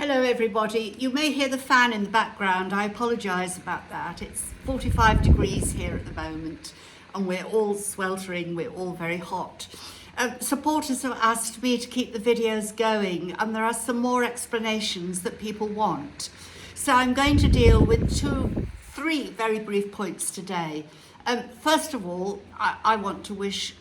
Hello everybody. You may hear the fan in the background. I apologise about that. It's 45 degrees here at the moment and we're all sweltering, we're all very hot. Supporters have asked me to keep the videos going and there are some more explanations that people want. So I'm going to deal with three very brief points today. First of all, I want to wish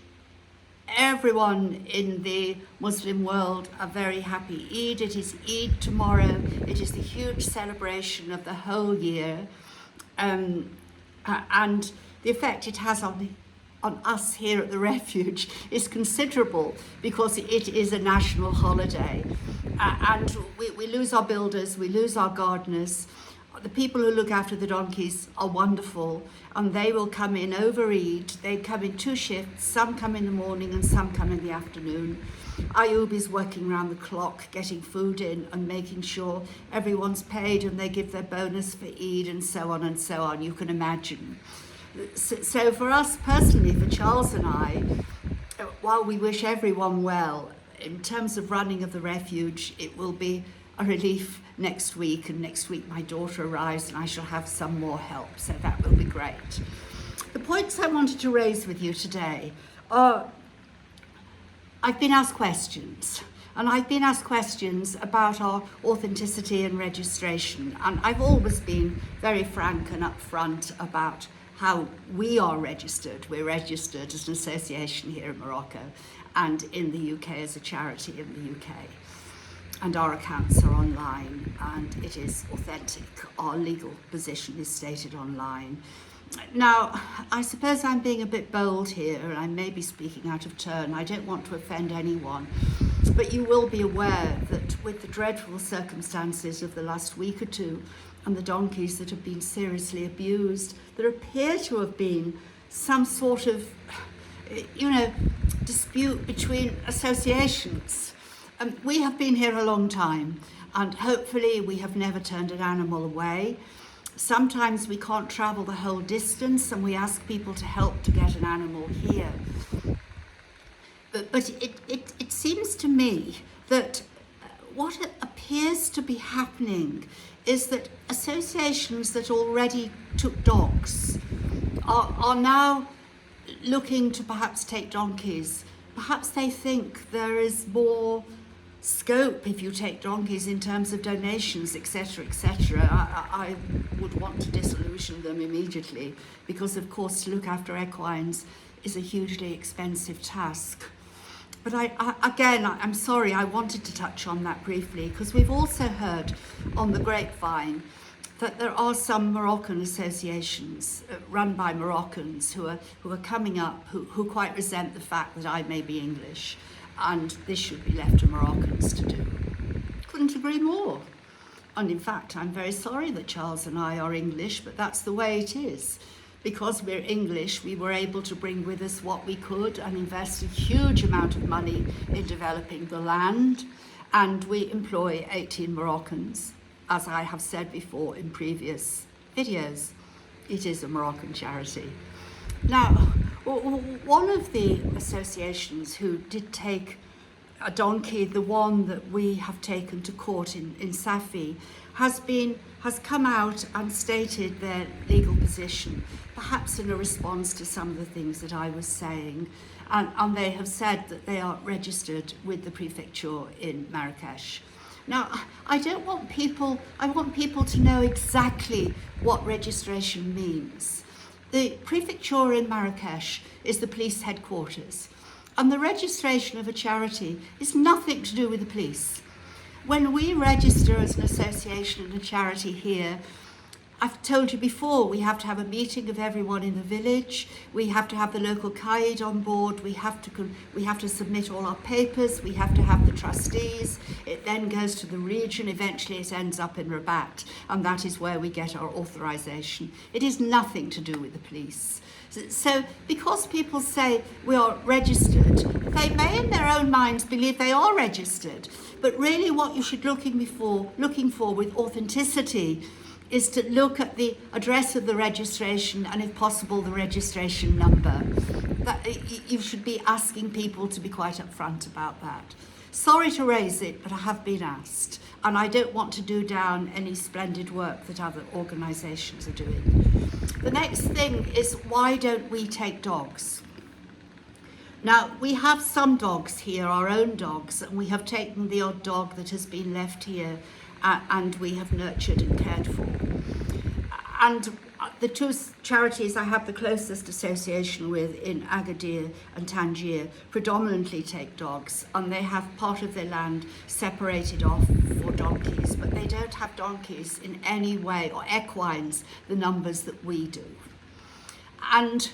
everyone in the Muslim world a very happy Eid. It is Eid tomorrow. It is the huge celebration of the whole year, and the effect it has on us here at the Refuge is considerable because it is a national holiday, and we lose our builders, we lose our gardeners. The people who look after the donkeys are wonderful and they will come in over Eid. They come in two shifts, some come in the morning and some come in the afternoon. Ayoub is working around the clock, getting food in and making sure everyone's paid and they give their bonus for Eid and so on and so on, you can imagine. So for us personally, for Charles and I, while we wish everyone well, in terms of running of the Refuge, it will be a relief next week, and next week my daughter arrives and I shall have some more help, so that will be great. The points I wanted to raise with you today are, I've been asked questions, and I've been asked questions about our authenticity and registration, and I've always been very frank and upfront about how we are registered. We're registered as an association here in Morocco and in the UK as a charity in the UK. And our accounts are online and it is authentic. Our legal position is stated online. Now, I suppose I'm being a bit bold here and I may be speaking out of turn. I don't want to offend anyone, but you will be aware that with the dreadful circumstances of the last week or two and the donkeys that have been seriously abused, there appear to have been some sort of, dispute between associations. We have been here a long time and hopefully we have never turned an animal away. Sometimes we can't travel the whole distance and we ask people to help to get an animal here. But it seems to me that what appears to be happening is that associations that already took dogs are now looking to perhaps take donkeys. Perhaps they think there is more scope if you take donkeys in terms of donations, etc., etc. I would want to disillusion them immediately because, of course, to look after equines is a hugely expensive task. But I'm sorry, I wanted to touch on that briefly because we've also heard on the grapevine that there are some Moroccan associations run by Moroccans who are coming up, who quite resent the fact that I may be English, and this should be left to Moroccans to do. Couldn't agree more. And in fact, I'm very sorry that Charles and I are English, but that's the way it is. Because we're English, we were able to bring with us what we could and invest a huge amount of money in developing the land, and we employ 18 Moroccans. As I have said before in previous videos, it is a Moroccan charity. Now, one of the associations who did take a donkey, the one that we have taken to court in Safi, has come out and stated their legal position, perhaps in a response to some of the things that I was saying, and they have said that they are registered with the prefecture in Marrakesh. Now, I want people to know exactly what registration means. The prefecture in Marrakesh is the police headquarters, and the registration of a charity is nothing to do with the police. When we register as an association and a charity here, I've told you before, we have to have a meeting of everyone in the village. We have to have the local Qaid on board. We have to submit all our papers. We have to have the trustees. It then goes to the region. Eventually it ends up in Rabat, and that is where we get our authorization. It is nothing to do with the police. So because people say we are registered, they may in their own minds believe they are registered, but really what you should looking for with authenticity is to look at the address of the registration and, if possible, the registration number. That you should be asking people to be quite upfront about that. Sorry to raise it, but I have been asked, and I don't want to do down any splendid work that other organisations are doing. The next thing is, why don't we take dogs? Now, we have some dogs here, our own dogs, and we have taken the odd dog that has been left here and we have nurtured and cared for. And the two charities I have the closest association with in Agadir and Tangier predominantly take dogs, and they have part of their land separated off for donkeys, but they don't have donkeys in any way, or equines, the numbers that we do. And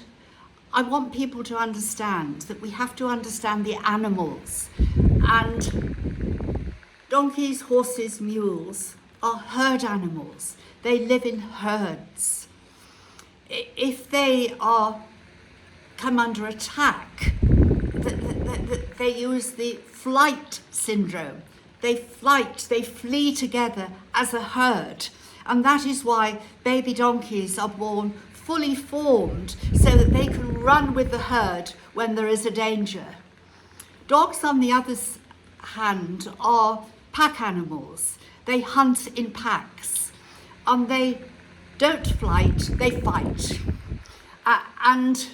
I want people to understand that we have to understand the animals, and donkeys, horses, mules are herd animals. They live in herds. If they come under attack, they use the flight syndrome. They flee together as a herd. And that is why baby donkeys are born fully formed so that they can run with the herd when there is a danger. Dogs, on the other hand, are pack animals. They hunt in packs, and they don't flight, they fight. And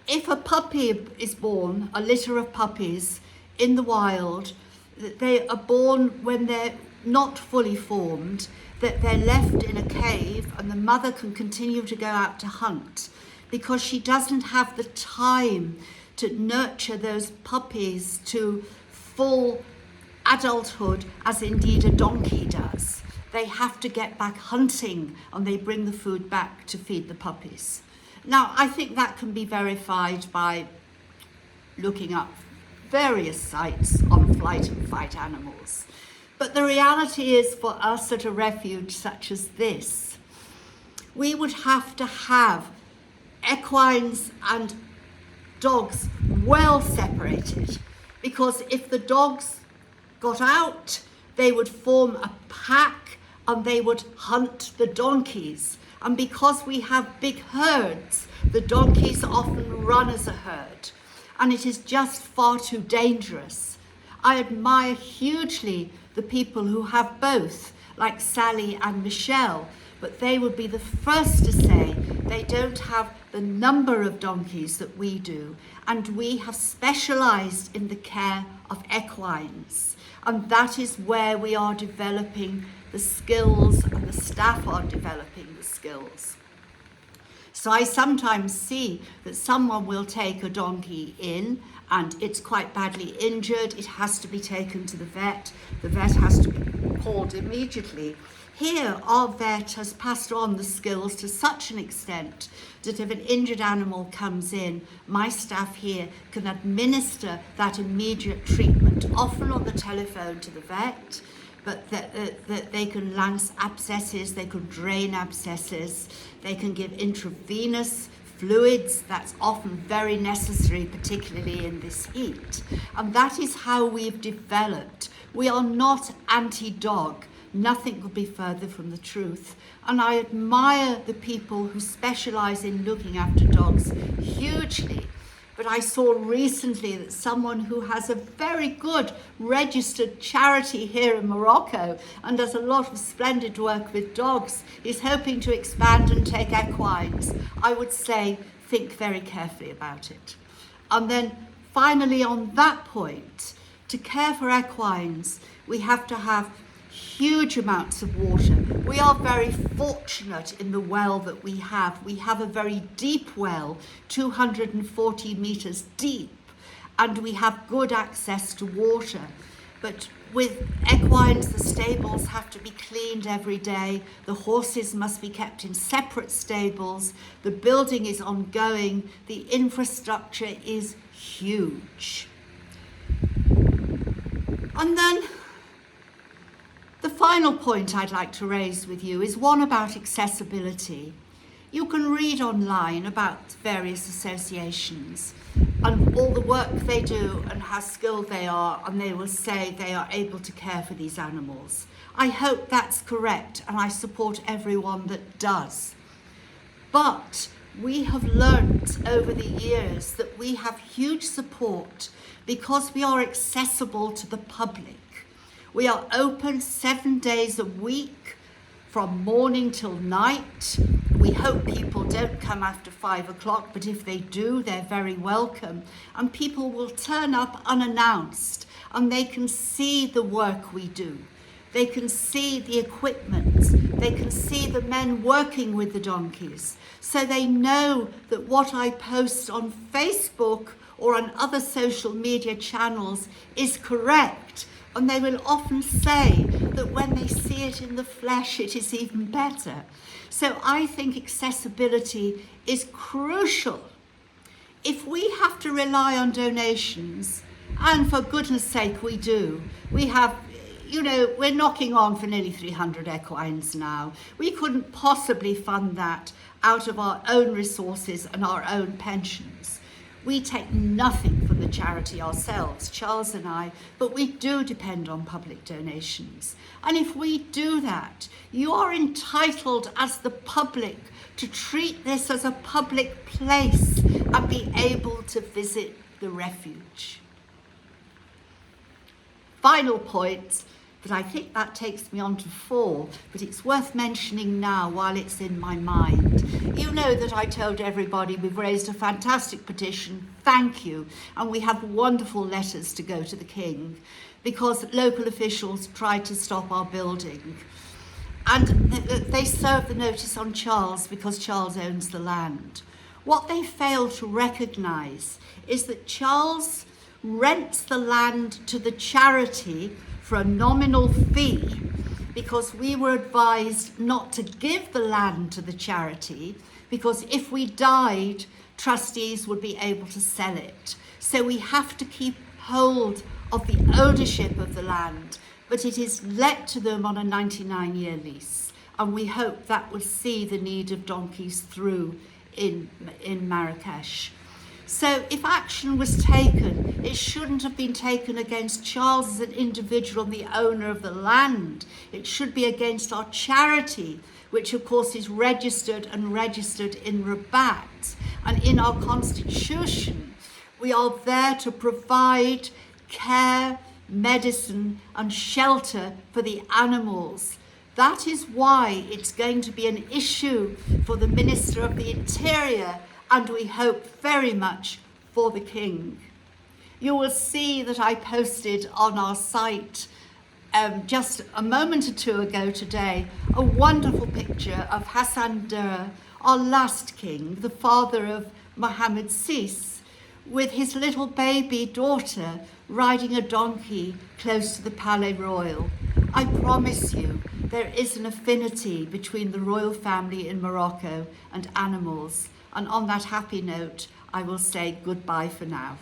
if a puppy is born, a litter of puppies in the wild, they are born when they're not fully formed, that they're left in a cave and the mother can continue to go out to hunt because she doesn't have the time to nurture those puppies to full adulthood as indeed a donkey does. They have to get back hunting and they bring the food back to feed the puppies. Now, I think that can be verified by looking up various sites on flight and fight animals. But the reality is, for us at a refuge such as this, we would have to have equines and dogs well separated, because if the dogs got out, they would form a pack and they would hunt the donkeys. And because we have big herds, the donkeys often run as a herd, and it is just far too dangerous. I admire hugely the people who have both, like Sally and Michelle, but they would be the first to say they don't have the number of donkeys that we do, and we have specialised in the care of equines, and that is where we are developing the skills, and the staff are developing the skills. So I sometimes see that someone will take a donkey in and it's quite badly injured. It has to be taken to the vet. The vet has to be called immediately. Here, our vet has passed on the skills to such an extent that if an injured animal comes in, my staff here can administer that immediate treatment, often on the telephone to the vet, but that they can lance abscesses, they can drain abscesses, they can give intravenous fluids. That's often very necessary, particularly in this heat. And that is how we've developed. We are not anti-dog. Nothing could be further from the truth. And I admire the people who specialise in looking after dogs hugely. But I saw recently that someone who has a very good registered charity here in Morocco and does a lot of splendid work with dogs is hoping to expand and take equines. I would say, think very carefully about it. And then finally, on that point, to care for equines, we have to have huge amounts of water. We are very fortunate in the well that we have. We have a very deep well, 240 meters deep, and we have good access to water. But with equines, the stables have to be cleaned every day. The horses must be kept in separate stables. The building is ongoing. The infrastructure is huge. And then the final point I'd like to raise with you is one about accessibility. You can read online about various associations and all the work they do and how skilled they are, and they will say they are able to care for these animals. I hope that's correct, and I support everyone that does. But we have learnt over the years that we have huge support because we are accessible to the public. We are open 7 days a week from morning till night. We hope people don't come after 5 o'clock, but if they do, they're very welcome. And people will turn up unannounced and they can see the work we do. They can see the equipment. They can see the men working with the donkeys. So they know that what I post on Facebook or on other social media channels is correct. And they will often say that when they see it in the flesh, it is even better. So I think accessibility is crucial. If we have to rely on donations, and for goodness sake we do, we have, we're knocking on for nearly 300 equines now. We couldn't possibly fund that out of our own resources and our own pensions. We take nothing from the charity ourselves, Charles and I, but we do depend on public donations. And if we do that, you are entitled as the public to treat this as a public place and be able to visit the refuge. Final point, but I think that takes me on to 4, but it's worth mentioning now while it's in my mind. You know that I told everybody we've raised a fantastic petition, thank you, and we have wonderful letters to go to the King because local officials tried to stop our building. And they served the notice on Charles because Charles owns the land. What they failed to recognise is that Charles rents the land to the charity for a nominal fee because we were advised not to give the land to the charity because if we died, trustees would be able to sell it. So we have to keep hold of the ownership of the land, but it is let to them on a 99-year lease. And we hope that will see the need of donkeys through in Marrakesh. So if action was taken, it shouldn't have been taken against Charles as an individual and the owner of the land. It should be against our charity, which of course is registered in Rabat. And in our constitution, we are there to provide care, medicine and shelter for the animals. That is why it's going to be an issue for the Minister of the Interior, and we hope very much for the King. You will see that I posted on our site just a moment or 2 ago today a wonderful picture of Hassan II, our last king, the father of Mohammed VI, with his little baby daughter riding a donkey close to the Palais Royal. I promise you there is an affinity between the royal family in Morocco and animals. And on that happy note, I will say goodbye for now.